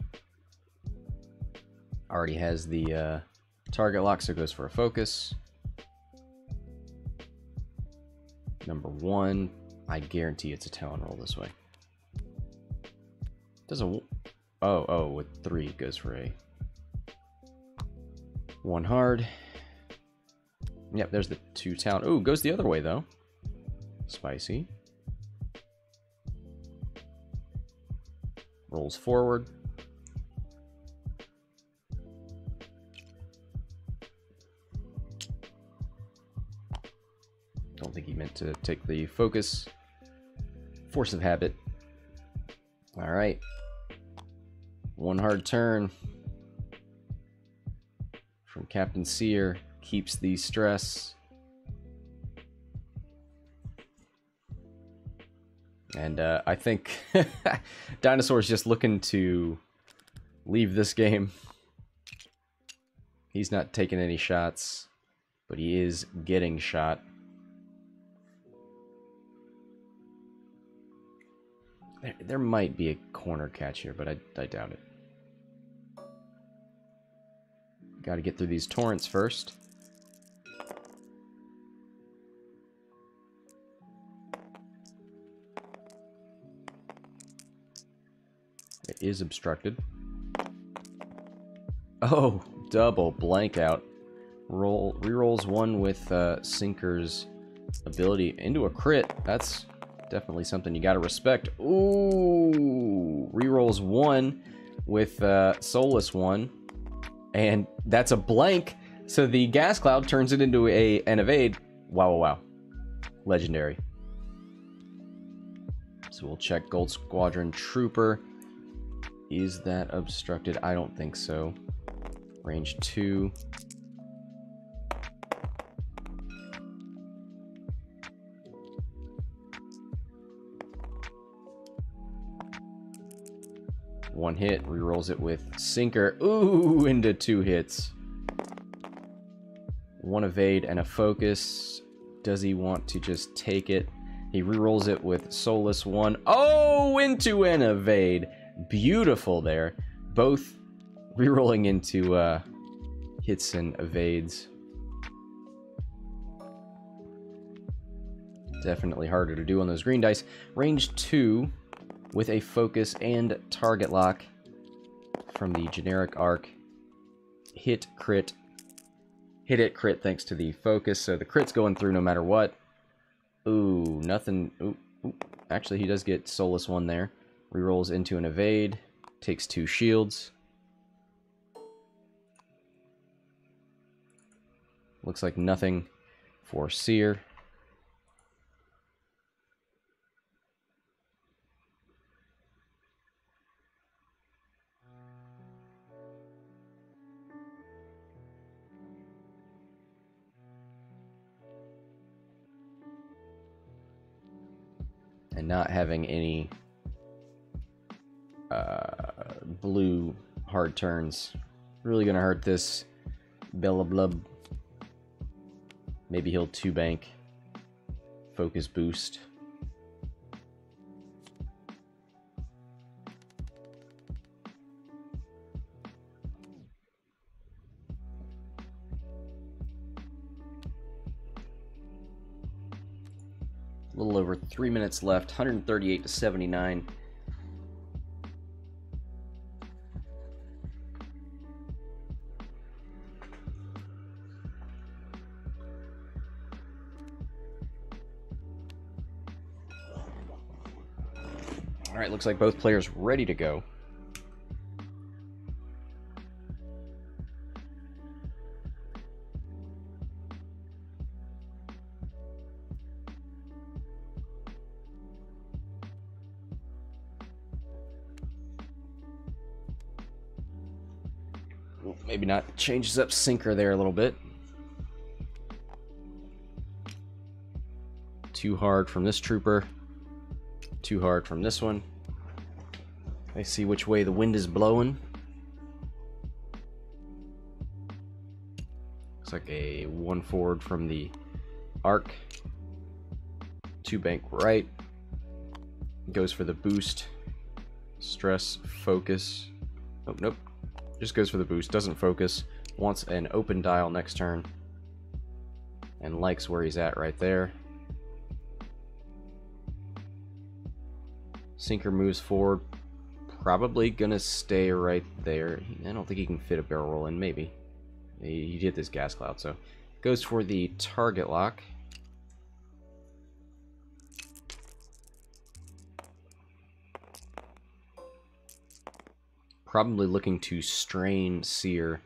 Already has the target lock, so it goes for a focus. Number 1, I guarantee it's a Talon roll this way. Doesn't. Oh, with 3 it goes for a 1 hard. Yep, there's the 2 Talon. Ooh, goes the other way though. Spicy. Rolls forward. Don't think he meant to take the focus. Force of habit. Alright. 1 hard turn from Captain Sear. Keeps the stress. And I think Dinosaur is just looking to leave this game. He's not taking any shots, but he is getting shot. There might be a corner catch here, but I doubt it. Got to get through these torrents first. It is obstructed. Oh, double blank out. Rerolls 1 with Sinker's ability into a crit. That's definitely something you gotta respect. Ooh, rerolls 1 with Soulless 1, and that's a blank. So the gas cloud turns it into an evade. Wow, wow, wow. Legendary. So we'll check Gold Squadron Trooper. Is that obstructed? I don't think so. Range 2. One hit, rerolls it with Sinker. Ooh, into 2 hits. 1 evade and a focus. Does he want to just take it? He rerolls it with Soulless 1. Oh, into an evade. Beautiful there. Both rerolling into hits and evades. Definitely harder to do on those green dice. Range 2 with a focus and target lock from the generic arc. Hit, crit. Hit it, crit thanks to the focus. So the crit's going through no matter what. Ooh, nothing. Ooh. Actually, he does get Soulless 1 there. Rerolls into an evade. Takes 2 shields. Looks like nothing for Sear. And not having any blue hard turns. Really gonna hurt this Bella Blub. Maybe he'll 2-bank. Focus boost. A little over 3 minutes left, 138 to 79. All right, looks like both players ready to go. Maybe not, changes up sinker there a little bit. Too hard from this trooper. Too hard from this one. I see which way the wind is blowing. Looks like a 1 forward from the arc. 2 bank right. Goes for the boost. Stress, focus. Oh, nope. Just goes for the boost, doesn't focus. Wants an open dial next turn. And likes where he's at right there. Sinker moves forward. Probably gonna stay right there. I don't think he can fit a barrel roll in, maybe. He did this gas cloud, so. Goes for the target lock. Probably looking to strain Sear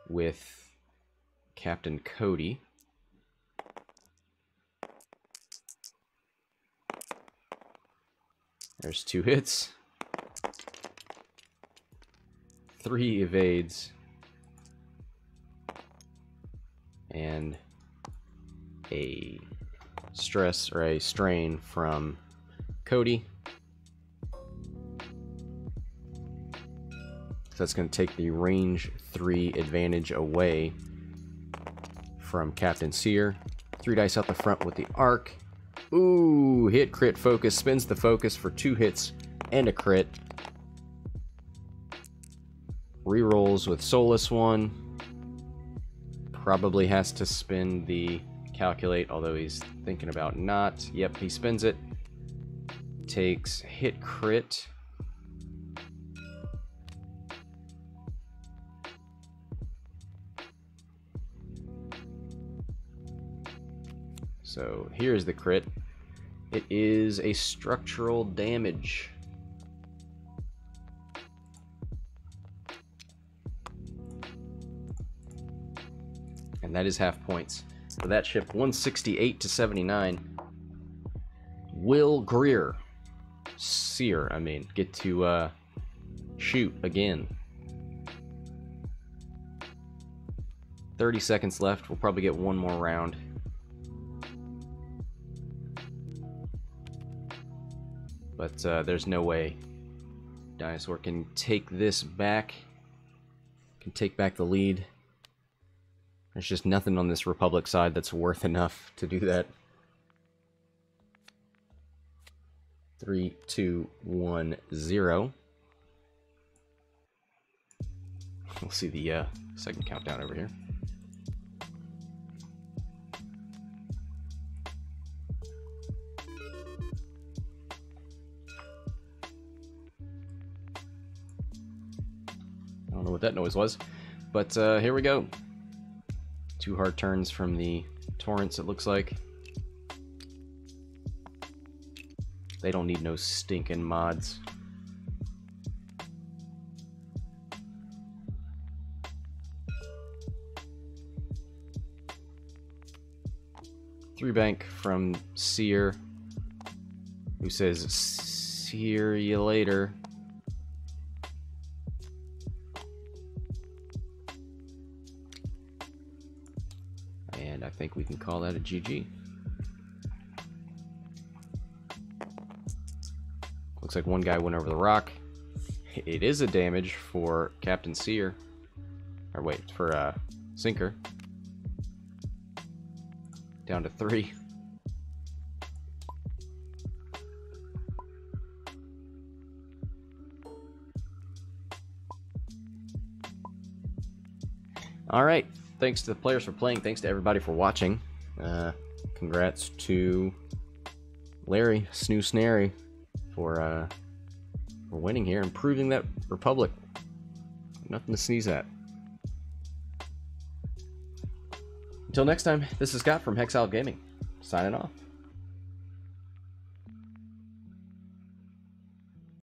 with Captain Cody. There's 2 hits. 3 evades. And a stress or a strain from Cody. So that's going to take the range 3 advantage away from Captain Sear. 3 dice out the front with the arc. Ooh, hit, crit, focus. Spins the focus for 2 hits and a crit. Rerolls with Soulless 1. Probably has to spin the calculate, although he's thinking about not. Yep, he spins it. Takes hit, crit. So here's the crit. It is a structural damage. And that is half points. For that ship, 168 to 79. Will Greer, Sear, I mean, get to shoot again. 30 seconds left. We'll probably get one more round. But there's no way Dinosaur can take this back. Can take back the lead. There's just nothing on this Republic side that's worth enough to do that. 3, 2, 1, 0. We'll see the second countdown over here. I don't know what that noise was, but here we go. 2 hard turns from the Torrents, it looks like. They don't need no stinking mods. Three bank from Sear, who says, "See you later." And I think we can call that a GG. Looks like one guy went over the rock. It is a damage for Captain Sear. Or wait, for Sinker. Down to 3. Alright, thanks to the players for playing, thanks to everybody for watching. Congrats to Larry, SnooSnarry, for winning here and proving that Republic, nothing to sneeze at. Until next time, this is Scott from Hexile Gaming, signing off.